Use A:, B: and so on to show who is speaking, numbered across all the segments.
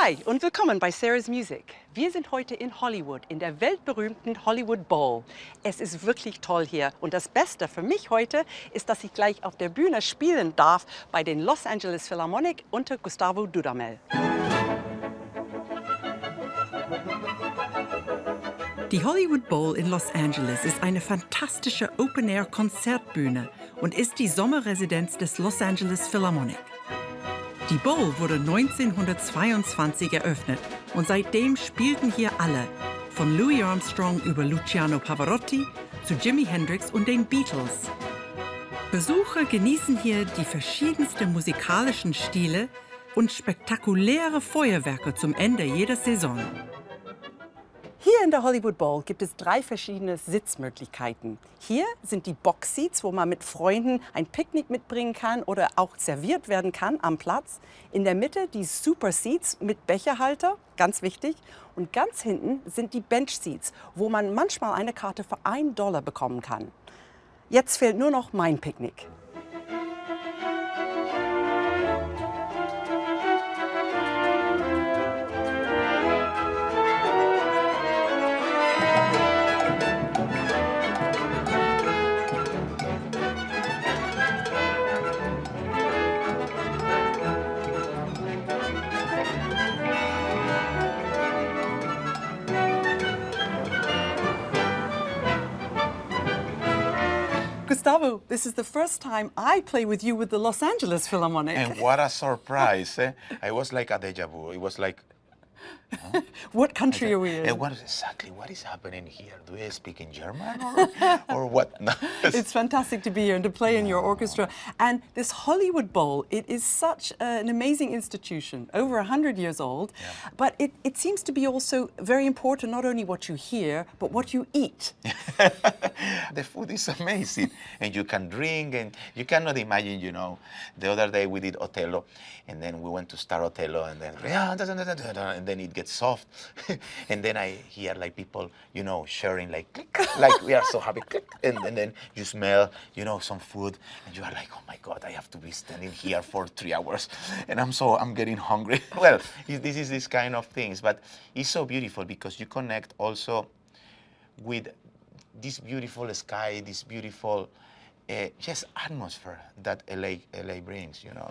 A: Hi und willkommen bei Sarah's Music. Wir sind heute in Hollywood, in der weltberühmten Hollywood Bowl. Es ist wirklich toll hier und das Beste für mich heute ist, dass ich gleich auf der Bühne spielen darf bei den Los Angeles Philharmonic unter Gustavo Dudamel. Die Hollywood Bowl in Los Angeles ist eine fantastische Open-Air-Konzertbühne und ist die Sommerresidenz des Los Angeles Philharmonic. Die Bowl wurde 1922 eröffnet und seitdem spielten hier alle, von Louis Armstrong über Luciano Pavarotti zu Jimi Hendrix und den Beatles. Besucher genießen hier die verschiedensten musikalischen Stile und spektakuläre Feuerwerke zum Ende jeder Saison. Hier in der Hollywood Bowl gibt es 3 verschiedene Sitzmöglichkeiten. Hier sind die Boxseats, wo man mit Freunden ein Picknick mitbringen kann oder auch serviert werden kann am Platz. In der Mitte die Superseats mit Becherhalter, ganz wichtig. Und ganz hinten sind die Benchseats, wo man manchmal eine Karte für $1 bekommen kann. Jetzt fehlt nur noch mein Picknick. Gustavo, this is the first time I play with you with the Los Angeles Philharmonic.
B: And what a surprise. I was like a deja vu. It was like... Huh?
A: What country are we in?
B: And what is happening here? Do they speak in German or what? No.
A: It's fantastic to be here and to play in your orchestra. And this Hollywood Bowl, it is such an amazing institution, over 100 years old. Yeah. But it seems to be also very important, not only what you hear, but what you eat.
B: The food is amazing. And you can drink, and you cannot imagine, you know, the other day we did Othello, and then we went to start Othello, and then it gets soft. And then I hear like people, you know, sharing like click, like we are so happy, click. And then you smell, you know, some food, and you are like, oh my God, I have to be standing here for 3 hours, and I'm getting hungry. Well, this is this kind of things, but it's so beautiful because you connect also with this beautiful sky, this beautiful just atmosphere that LA brings, you know.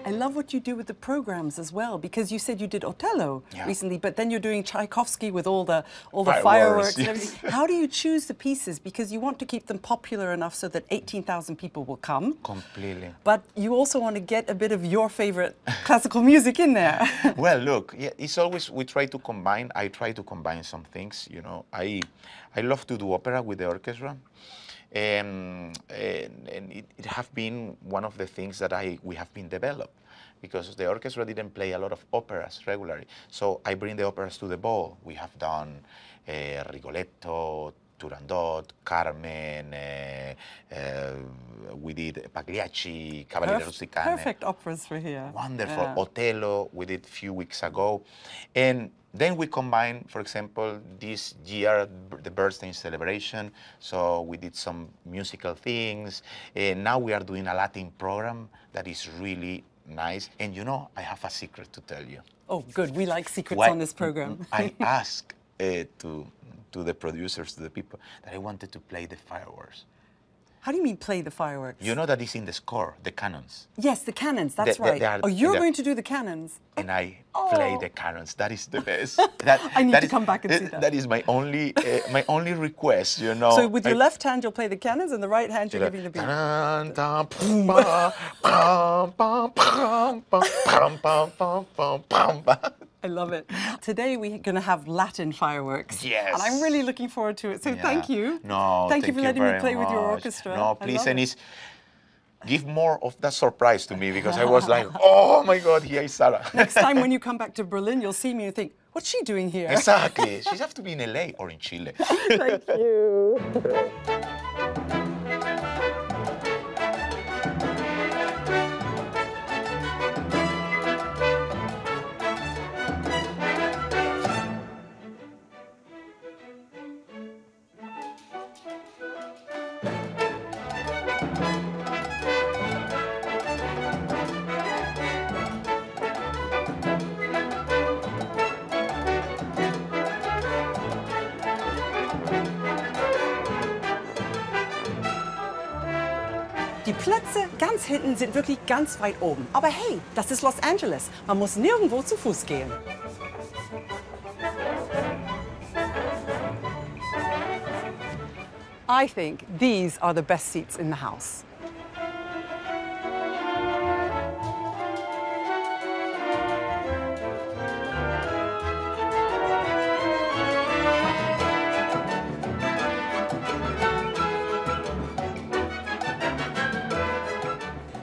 A: I love what you do with the programs as well, because you said you did Othello recently, but then you're doing Tchaikovsky with all the fireworks and everything. How do you choose the pieces? Because you want to keep them popular enough so that 18,000 people will come.
B: Completely.
A: But you also want to get a bit of your favorite classical music in there.
B: Well, look, yeah, it's always, I try to combine some things, you know. I love to do opera with the orchestra. And it has been one of the things that we have been developed, because the orchestra didn't play a lot of operas regularly. So I bring the operas to the bowl. We have done Rigoletto, Turandot, Carmen, we did Pagliacci, Cavaliere Rusticane.
A: Perfect operas for here.
B: Wonderful. Yeah. Othello, we did a few weeks ago. And then we combined, for example, this year, the birthday celebration. So we did some musical things. And now we are doing a Latin program that is really nice. And you know, I have a secret to tell you.
A: Oh, good. We like secrets on this program.
B: I asked to the producers, to the people, that I wanted to play the fireworks.
A: How do you mean play the fireworks?
B: You know that is in the score, the cannons.
A: Yes, the cannons, that's right. You're going to do the cannons.
B: And I play the cannons. That is the best.
A: I need to come back and see that.
B: That is my only request, you know.
A: So with your left hand, you'll play the cannons, and the right hand, you're giving the beat. I love it. Today we're going to have Latin fireworks.
B: Yes.
A: And I'm really looking forward to it. So thank you.
B: No,
A: thank you for letting me play
B: very
A: with your
B: much.
A: orchestra.
B: No, please, and it's give more of that surprise to me because I was like, oh my God, here is Sarah.
A: Next time when you come back to Berlin, you'll see me and think, what's she doing here?
B: Exactly. She's have to be in LA or in Chile.
A: Thank you. Die Plätze ganz hinten sind wirklich ganz weit oben. Aber hey, das ist Los Angeles. Man muss nirgendwo zu Fuß gehen. I think these are the best seats in the house.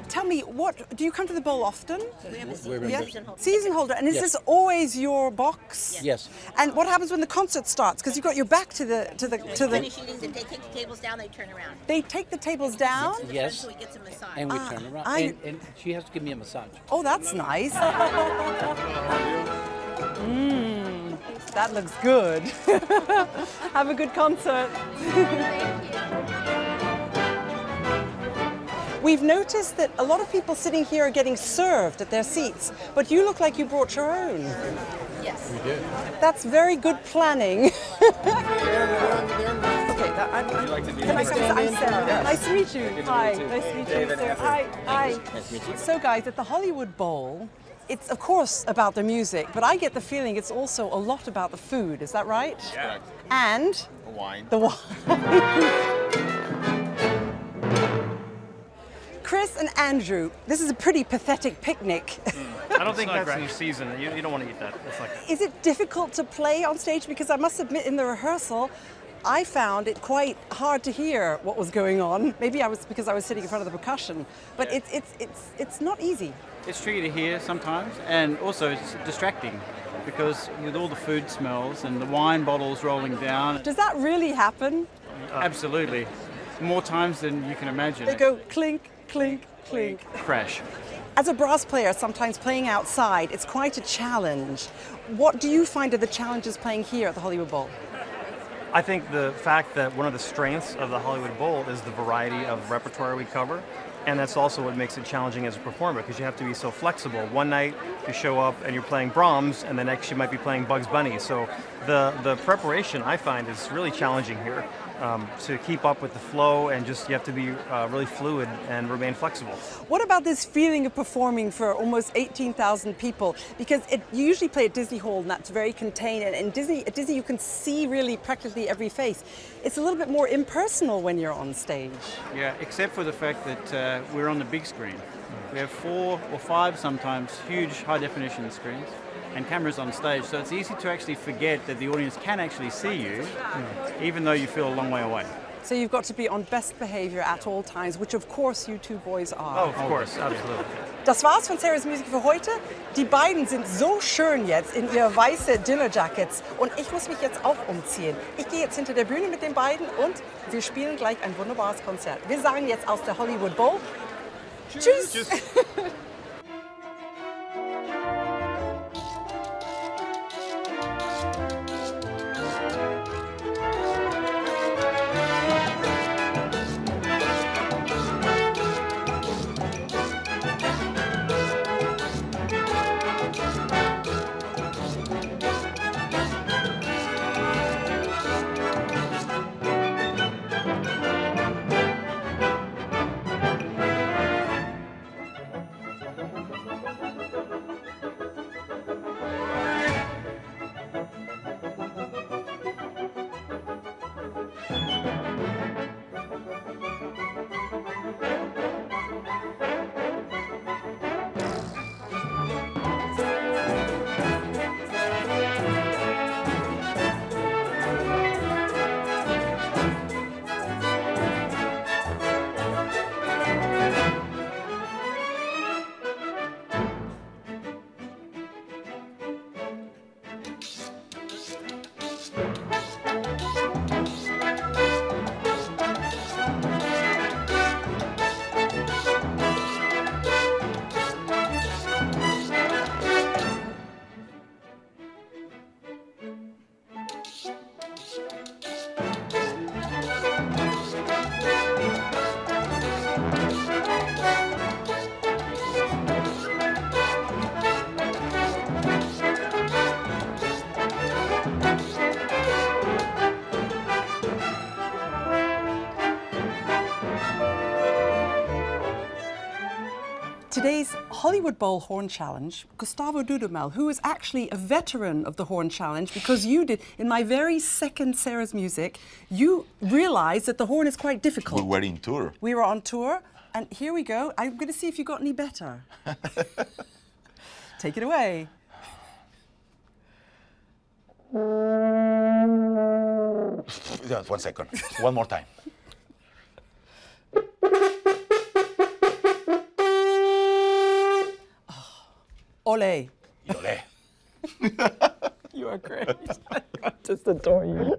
A: Tell me, do you come to the bowl often?
C: We have a season holder.
A: Season holder, and is
C: Yes.
A: this always your box?
C: Yes.
A: And what happens when the concert starts? Because you've got your back to the.
C: Finish eating, if they take the tables down, they turn around.
A: They take the tables down.
C: Yes. So he gets a massage. And we turn around. And she has to give me a massage.
A: Oh, that's nice. That looks good. Have a good concert. We've noticed that a lot of people sitting here are getting served at their seats, but you look like you brought your own.
C: Yes.
D: We did.
A: That's very good planning. Okay, I'm Sarah. Nice to meet you. Hi, nice to meet you. Sarah. Hi.
C: Nice to meet you.
A: So guys, at the Hollywood Bowl, it's of course about the music, but I get the feeling it's also a lot about the food. Is that right?
B: Yeah.
A: And
B: The wine.
A: the wine. Chris and Andrew, this is a pretty pathetic picnic.
E: I don't think that's in season. You don't want to eat that. It's like
A: Is it difficult to play on stage? Because I must admit, in the rehearsal, I found it quite hard to hear what was going on. Maybe because I was sitting in front of the percussion, but it's not easy.
F: It's tricky to hear sometimes, and also it's distracting because with all the food smells and the wine bottles rolling down.
A: Does that really happen?
F: Absolutely. More times than you can imagine.
A: They go clink, clink, clink.
F: Crash.
A: As a brass player, sometimes playing outside, it's quite a challenge. What do you find are the challenges playing here at the Hollywood Bowl?
E: I think the fact that one of the strengths of the Hollywood Bowl is the variety of repertoire we cover. And that's also what makes it challenging as a performer, because you have to be so flexible. One night you show up and you're playing Brahms, and the next you might be playing Bugs Bunny. So the preparation, I find, is really challenging here to keep up with the flow, and just you have to be really fluid and remain flexible.
A: What about this feeling of performing for almost 18,000 people? Because you usually play at Disney Hall, and that's very contained. And at Disney you can see really practically every face. It's a little bit more impersonal when you're on stage.
F: Yeah, except for the fact that we're on the big screen. We have 4 or 5 sometimes huge high definition screens and cameras on stage, so it's easy to actually forget that the audience can actually see you, even though you feel a long way away.
A: So you've got to be on best behavior at all times, which of course you two boys are.
E: Oh, of course, absolutely.
A: Das war's von Sarah's Musik für heute. Die beiden sind so schön jetzt in ihr weiße Dinner Jackets und ich muss mich jetzt auch umziehen. Ich gehe jetzt hinter der Bühne mit den beiden und wir spielen gleich ein wunderbares Konzert. Wir sagen jetzt aus der Hollywood Bowl Tschüss.
D: Hollywood Bowl Horn Challenge, Gustavo Dudamel, who is actually a veteran of the Horn Challenge, because you did, in my very second Sarah's Music, you realized that the horn is quite difficult.
B: We were in tour.
D: We were on tour, and here we go. I'm going to see if you got any better. Take it away.
B: Just 1 second. One more time.
D: Ole.
B: Ole.
D: You are great. I just adore you.